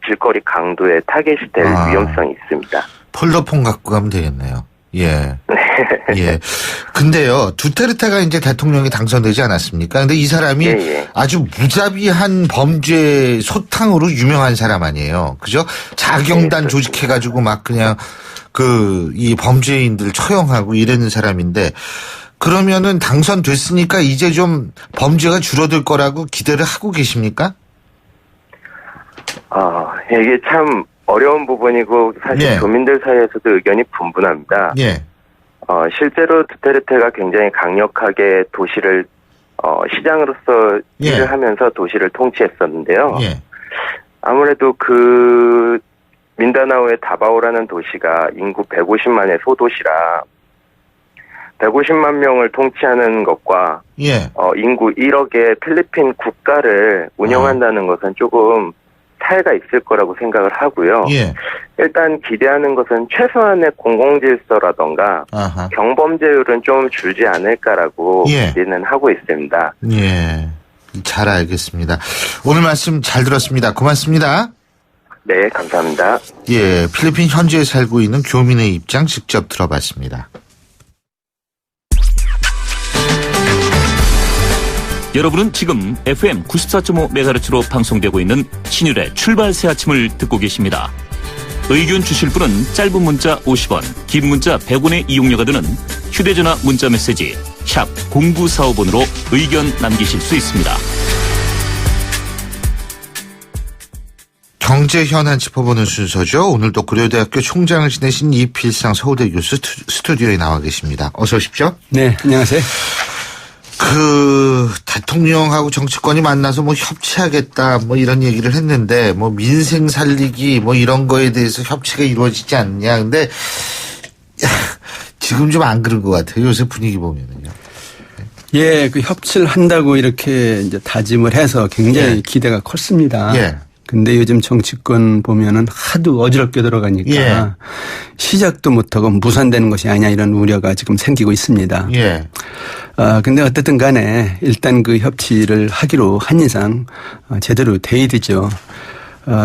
질거리 강도에 타겟이 될 위험성이 있습니다. 폴더폰 갖고 가면 되겠네요. 예. 예. 근데요, 두테르테가 이제 대통령이 당선되지 않았습니까? 근데 이 사람이 아주 무자비한 범죄 소탕으로 유명한 사람 아니에요. 그죠? 자경단 조직해가지고 막 그냥 이 범죄인들 처형하고 이러는 사람인데, 그러면은 당선됐으니까 이제 좀 범죄가 줄어들 거라고 기대를 하고 계십니까? 이게 참 어려운 부분이고 사실 교민들 사이에서도 의견이 분분합니다. 실제로 두테르테가 굉장히 강력하게 도시를 시장으로서 일을 하면서 도시를 통치했었는데요. 아무래도 그 민다나오의 다바오라는 도시가 인구 150만의 소도시라 150만 명을 통치하는 것과 인구 1억의 필리핀 국가를 운영한다는 것은 조금 차이가 있을 거라고 생각을 하고요. 일단 기대하는 것은 최소한의 공공질서라던가 경범죄율은 좀 줄지 않을까라고 기대는 하고 있습니다. 예, 잘 알겠습니다. 오늘 말씀 잘 들었습니다. 고맙습니다. 네, 감사합니다. 예, 필리핀 현지에 살고 있는 교민의 입장 직접 들어봤습니다. 여러분은 지금 FM 94.5MHz로 방송되고 있는 신율의 출발 새 아침을 듣고 계십니다. 의견 주실 분은 짧은 문자 50원, 긴 문자 100원의 이용료가 드는 휴대전화 문자 메시지 샵 0945번으로 의견 남기실 수 있습니다. 경제 현안 짚어보는 순서죠. 오늘도 고려대학교 총장을 지내신 이필상 서울대 교수 스튜디오에 나와 계십니다. 어서 오십시오. 네, 안녕하세요. 대통령하고 정치권이 만나서 협치하겠다 이런 얘기를 했는데 민생 살리기 이런 거에 대해서 협치가 이루어지지 않냐. 근데 지금 좀 안 그런 것 같아요. 요새 분위기 보면은요. 예, 협치를 한다고 이렇게 이제 다짐을 해서 굉장히 기대가 컸습니다. 예. 근데 요즘 정치권 보면은 하도 어지럽게 들어가니까 시작도 못하고 무산되는 것이 아니냐 이런 우려가 지금 생기고 있습니다. 근데 어쨌든 간에 일단 그 협치를 하기로 한 이상 제대로 돼야 되죠.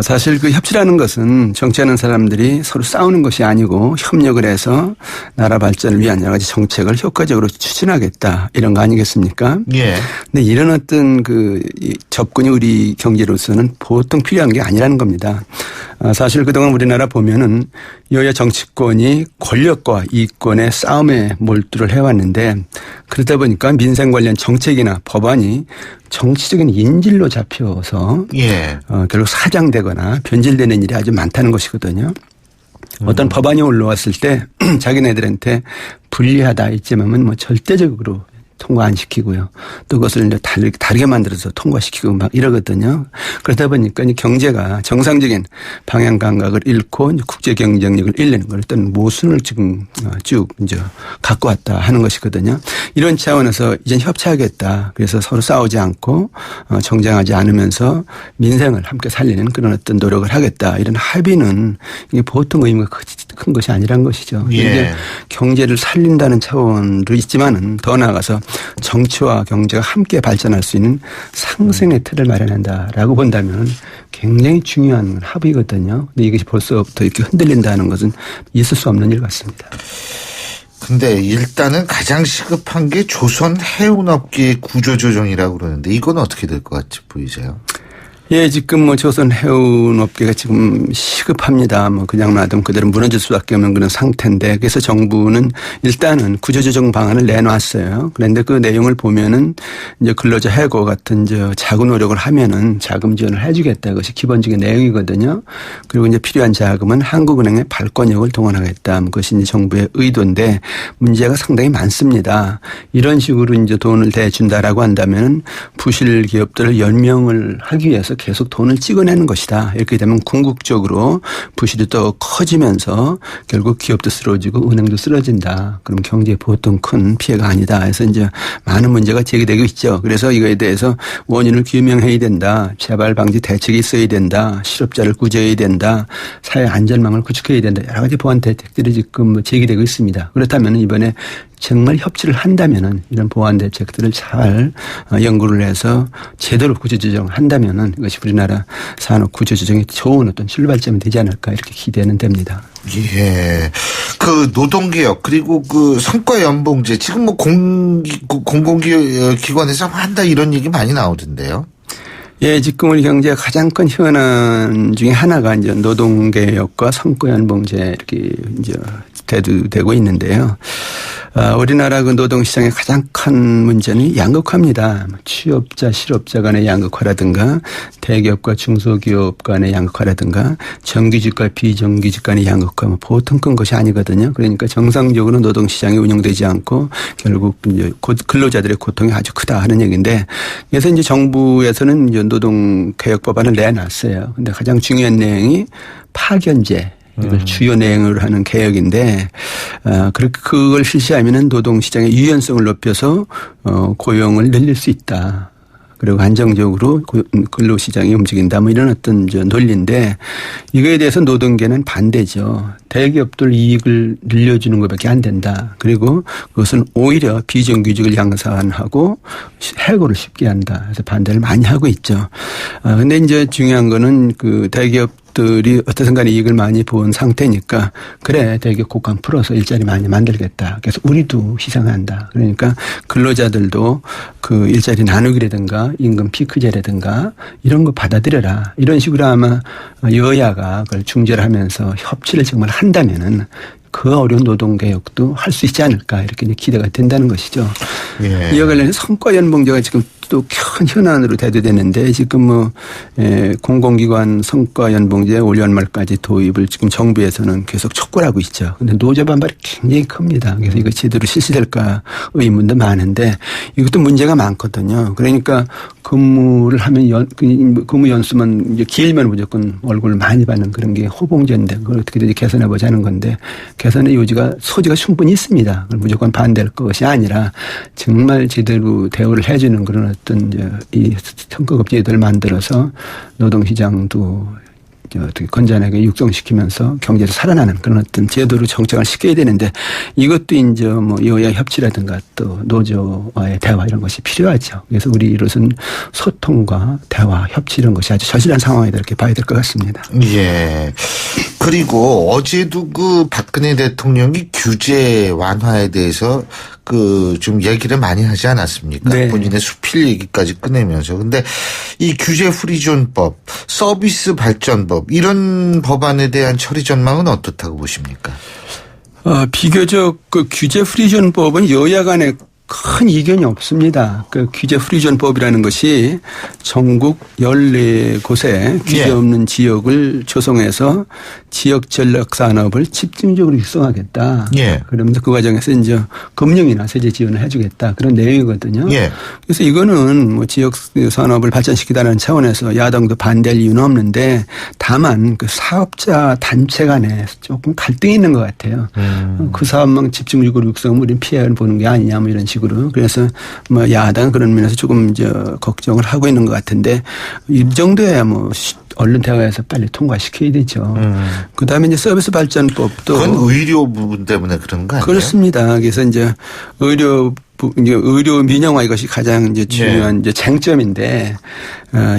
사실 그 협치라는 것은 정치하는 사람들이 서로 싸우는 것이 아니고 협력을 해서 나라 발전을 위한 여러 가지 정책을 효과적으로 추진하겠다 이런 거 아니겠습니까? 예. 근데 이런 어떤 그 접근이 우리 경제로서는 보통 필요한 게 아니라는 겁니다. 사실 그동안 우리나라 보면은 여야 정치권이 권력과 이권의 싸움에 몰두를 해왔는데 그러다 보니까 민생 관련 정책이나 법안이 정치적인 인질로 잡혀서 결국 사장되거나 변질되는 일이 아주 많다는 것이거든요. 어떤 법안이 올라왔을 때 자기네들한테 불리하다 이쯤하면 절대적으로 통과 안 시키고요. 또 그것을 이제 다르게 만들어서 통과시키고 막 이러거든요. 그러다 보니까 경제가 정상적인 방향 감각을 잃고 국제 경쟁력을 잃는 걸 어떤 모순을 지금 쭉 이제 갖고 왔다 하는 것이거든요. 이런 차원에서 이제 협치하겠다. 그래서 서로 싸우지 않고 정쟁하지 않으면서 민생을 함께 살리는 그런 어떤 노력을 하겠다. 이런 합의는 이게 보통 의미가 큰 것이 아니란 것이죠. 이제 경제를 살린다는 차원도 있지만은 더 나아가서 정치와 경제가 함께 발전할 수 있는 상생의 틀을 마련한다라고 본다면 굉장히 중요한 합의거든요. 근데 이것이 벌써부터 이렇게 흔들린다는 것은 있을 수 없는 일 같습니다. 근데 일단은 가장 시급한 게 조선 해운업계의 구조조정이라고 그러는데 이건 어떻게 될 것 같이 보이세요? 예, 지금 조선 해운업계가 지금 시급합니다. 그냥 놔두면 그대로 무너질 수밖에 없는 그런 상태인데 그래서 정부는 일단은 구조조정 방안을 내놨어요. 그런데 그 내용을 보면은 이제 근로자 해고 같은 자구 노력을 하면은 자금 지원을 해주겠다. 그것이 기본적인 내용이거든요. 그리고 이제 필요한 자금은 한국은행의 발권력을 동원하겠다. 그것이 이제 정부의 의도인데 문제가 상당히 많습니다. 이런 식으로 이제 돈을 대준다라고 한다면은 부실 기업들을 연명을 하기 위해서 계속 돈을 찍어내는 것이다. 이렇게 되면 궁극적으로 부실이 또 커지면서 결국 기업도 쓰러지고 은행도 쓰러진다. 그럼 경제에 보통 큰 피해가 아니다. 해서 이제 많은 문제가 제기되고 있죠. 그래서 이거에 대해서 원인을 규명해야 된다. 재발 방지 대책이 있어야 된다. 실업자를 구제해야 된다. 사회 안전망을 구축해야 된다. 여러 가지 보완 대책들이 지금 제기되고 있습니다. 그렇다면 이번에 정말 협치를 한다면은 이런 보완 대책들을 잘 연구를 해서 제대로 구조조정을 한다면은 이것이 우리나라 산업 구조조정에 좋은 어떤 출발점이 되지 않을까 이렇게 기대는 됩니다. 예. 그 노동개혁 그리고 그 성과연봉제 지금 공공기관에서 한다 이런 얘기 많이 나오던데요. 예, 지금 우리 경제의 가장 큰 현안 중에 하나가 이제 노동개혁과 성과연봉제 이렇게 이제 대두되고 있는데요. 우리나라 그 노동시장의 가장 큰 문제는 양극화입니다. 취업자, 실업자 간의 양극화라든가 대기업과 중소기업 간의 양극화라든가 정규직과 비정규직 간의 양극화 보통 큰 것이 아니거든요. 그러니까 정상적으로 노동시장이 운영되지 않고 결국 이제 근로자들의 고통이 아주 크다 하는 얘기인데 그래서 이제 정부에서는 이제 노동개혁 법안을 내놨어요. 근데 가장 중요한 내용이 파견제. 이걸 주요 내용으로 하는 개혁인데, 그걸 실시하면은 노동시장의 유연성을 높여서, 고용을 늘릴 수 있다. 그리고 안정적으로 근로시장이 움직인다. 이런 어떤 논리인데, 이거에 대해서 노동계는 반대죠. 대기업들 이익을 늘려주는 것밖에 안 된다. 그리고 그것은 오히려 비정규직을 양산하고 해고를 쉽게 한다. 그래서 반대를 많이 하고 있죠. 근데 이제 중요한 거는 그 대기업 기업들이 어떻든 간에 이익을 많이 본 상태니까 그래 되게 곡간 풀어서 일자리 많이 만들겠다. 그래서 우리도 희생한다. 그러니까 근로자들도 그 일자리 나누기라든가 임금 피크제라든가 이런 거 받아들여라. 이런 식으로 아마 여야가 그걸 중재를 하면서 협치를 정말 한다면은 그 어려운 노동개혁도 할 수 있지 않을까 이렇게 이제 기대가 된다는 것이죠. 예. 이와 관련해서 성과연봉제가 지금 또 큰 현안으로 대두되는데 지금 뭐 공공기관 성과연봉제 올 연말까지 도입을 지금 정부에서는 계속 촉구를 하고 있죠. 그런데 노조 반발이 굉장히 큽니다. 그래서 이거 제대로 실시될까 의문도 많은데 이것도 문제가 많거든요. 그러니까 근무를 하면 근무 연수만 이제 길면 무조건 월급을 많이 받는 그런 게 호봉제인데 그걸 어떻게든 개선해 보자는 건데 개선의 소지가 충분히 있습니다. 무조건 반대할 것이 아니라 정말 제대로 대우를 해주는 그런 어떤 이 성과급제도를 만들어서 노동시장도 어떻게 건전하게 육성시키면서 경제를 살아나는 그런 어떤 제도로 정착을 시켜야 되는데 이것도 이제 뭐 여야 협치라든가 또 노조와의 대화 이런 것이 필요하죠. 그래서 우리 이것은 소통과 대화, 협치 이런 것이 아주 절실한 상황이다 이렇게 봐야 될 것 같습니다. 예. 그리고 어제도 그 박근혜 대통령이 규제 완화에 대해서 좀 얘기를 많이 하지 않았습니까? 네. 본인의 수필 얘기까지 꺼내면서. 근데 이 규제 프리존법, 서비스 발전법 이런 법안에 대한 처리 전망은 어떻다고 보십니까? 비교적 그 규제 프리존법은 여야 간에 큰 이견이 없습니다. 그 규제 프리존법이라는 것이 전국 14곳에 규제 없는 지역을 조성해서 지역 전략 산업을 집중적으로 육성하겠다. 그러면서 그 과정에서 이제 금융이나 세제 지원을 해주겠다. 그런 내용이거든요. 그래서 이거는 뭐 지역 산업을 발전시키다는 차원에서 야당도 반대할 이유는 없는데 다만 그 사업자 단체 간에 조금 갈등이 있는 것 같아요. 그 사업만 집중적으로 육성하면 우리는 피해를 보는 게 아니냐 뭐 이런 식으로. 그래서 뭐 야당은 그런 면에서 조금 이제 걱정을 하고 있는 것 같은데 이 정도야 뭐 얼른 대화해서 빨리 통과시켜야 되죠. 그다음에 이제 서비스 발전법도 그건 의료 부분 때문에 그런 거 아니에요? 그렇습니다. 그래서 이제 의료 민영화 이것이 가장 이제 중요한 이제 쟁점인데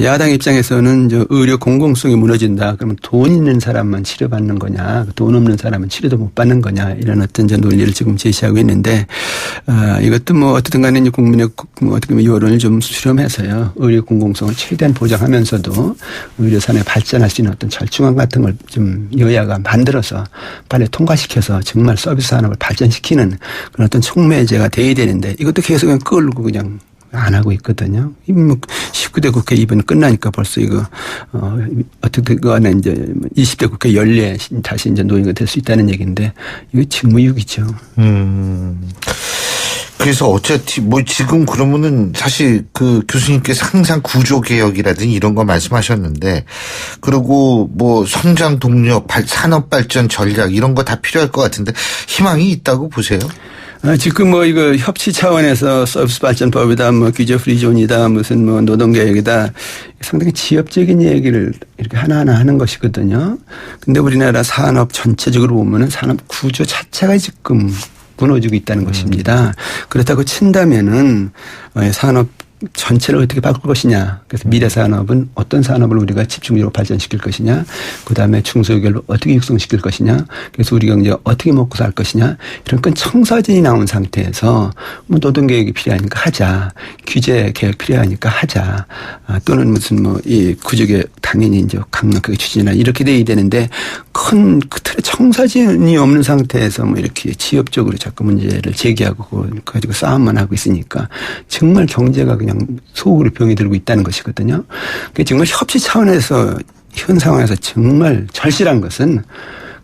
야당 입장에서는 이제 의료 공공성이 무너진다. 그러면 돈 있는 사람만 치료받는 거냐, 돈 없는 사람은 치료도 못 받는 거냐 이런 어떤 이제 논리를 지금 제시하고 있는데 이것도 뭐 어떻든 간에 이제 국민의 뭐 어떻게 보면 여론을 좀 수렴해서요 의료 공공성을 최대한 보장하면서도 의료 산업이 발전할 수 있는 어떤 절충안 같은 걸 좀 여야가 만들어서 빨리 통과시켜서 정말 서비스 산업을 발전시키는 그런 어떤 촉매제가 돼야 되는데 이것도 계속 그냥 끌고 그냥 안 하고 있거든요. 19대 국회 이번 끝나니까 벌써 이거, 어떻게 간에 이제 20대 국회 연례 다시 이제 노인가 될 수 있다는 얘기인데 이거 직무유기죠. 그래서 어차피 뭐 지금 그러면은 사실 그 교수님께서 항상 구조개혁이라든지 이런 거 말씀하셨는데 그리고 뭐 성장 동력, 산업 발전 전략 이런 거 다 필요할 것 같은데 희망이 있다고 보세요? 지금 뭐 이거 협치 차원에서 서비스 발전법이다, 뭐 규제 프리존이다, 무슨 뭐 노동개혁이다 상당히 지엽적인 얘기를 이렇게 하나하나 하는 것이거든요. 근데 우리나라 산업 전체적으로 보면은 산업 구조 자체가 지금 무너지고 있다는 것입니다. 그렇다고 친다면은 산업 전체를 어떻게 바꿀 것이냐. 그래서 미래 산업은 어떤 산업을 우리가 집중적으로 발전시킬 것이냐. 그다음에 중소기업을 어떻게 육성시킬 것이냐. 그래서 우리 경제가 어떻게 먹고 살 것이냐. 이런 건 청사진이 나온 상태에서 뭐 노동개혁이 필요하니까 하자. 규제 개혁 필요하니까 하자. 또는 무슨 뭐 이 구조개혁 당연히 이제 강력하게 추진이나 이렇게 돼야 되는데 큰 그 틀에 청사진이 없는 상태에서 뭐 이렇게 지엽적으로 자꾸 문제를 제기하고 그거 가지고 싸움만 하고 있으니까 정말 경제가 그냥 소으로 병이 들고 있다는 것이거든요. 그러니까 정말 협치 차원에서 현 상황에서 정말 절실한 것은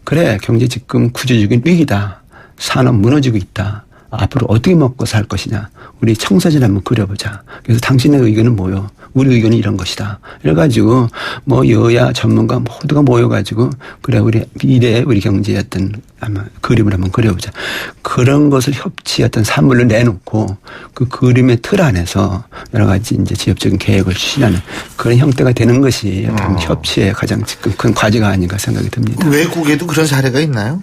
그래 경제 지금 구조적인 위기다. 산업 무너지고 있다. 앞으로 어떻게 먹고 살 것이냐. 우리 청사진 한번 그려보자. 그래서 당신의 의견은 뭐요? 우리 의견은 이런 것이다. 이래가지고 뭐 여야 전문가 모두가 모여가지고 그래 우리 미래의 우리 경제의 어떤 아마 그림을 한번 그려보자. 그런 것을 협치 어떤 산물로 내놓고 그 그림의 틀 안에서 여러 가지 이제 지역적인 계획을 추진하는 그런 형태가 되는 것이 협치의 가장 지금 큰 과제가 아닌가 생각이 듭니다. 외국에도 그런 사례가 있나요?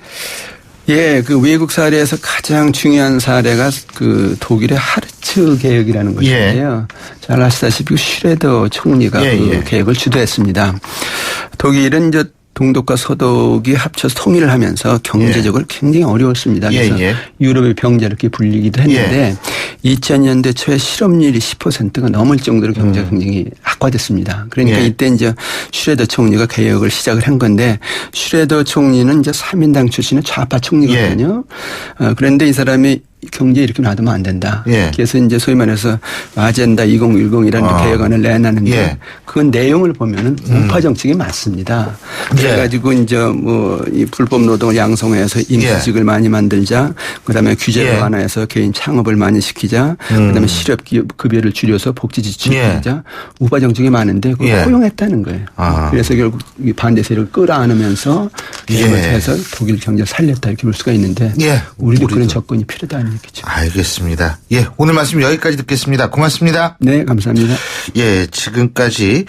예, 그 외국 사례에서 가장 중요한 사례가 그 독일의 하르츠 계획이라는 것인데요. 잘 아시다시피 슈레더 총리가 그 계획을 주도했습니다. 독일은 이제 동독과 서독이 합쳐서 통일을 하면서 경제적으로 굉장히 어려웠습니다. 그래서 유럽의 병자 이렇게 불리기도 했는데 2000년대 초에 실업률이 10%가 넘을 정도로 경제가 굉장히 악화됐습니다. 그러니까 이때 이제 슈레더 총리가 개혁을 시작을 한 건데 슈레더 총리는 이제 3인당 출신의 좌파 총리거든요. 그런데 이 사람이 경제 이렇게 놔두면 안 된다. 그래서 이제 소위 말해서 아젠다 2010이라는 개혁안을 내놨는데 그 내용을 보면은 우파 정책이 맞습니다. 그래가지고 이제 뭐 이 불법 노동을 양성해서 임시직을 많이 만들자. 그다음에 규제를 완화해서 개인 창업을 많이 시키자. 그다음에 실업급여를 줄여서 복지 지출을 하자. 우파 정책이 많은데 그걸 허용했다는 거예요. 그래서 결국 반대 세력을 끌어안으면서 개혁을 해서 독일 경제를 살렸다 이렇게 볼 수가 있는데 우리도 그런 접근이 필요하다. 알겠습니다. 예, 오늘 말씀 여기까지 듣겠습니다. 고맙습니다. 네, 감사합니다. 예, 지금까지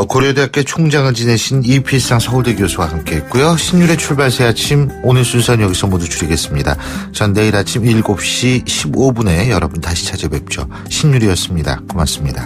고려대학교 총장을 지내신 이필상 서울대 교수와 함께했고요. 신율의 출발 새 아침 오늘 순서는 여기서 모두 줄이겠습니다. 전 내일 아침 7시 15분에 여러분 다시 찾아뵙죠. 신율이었습니다. 고맙습니다.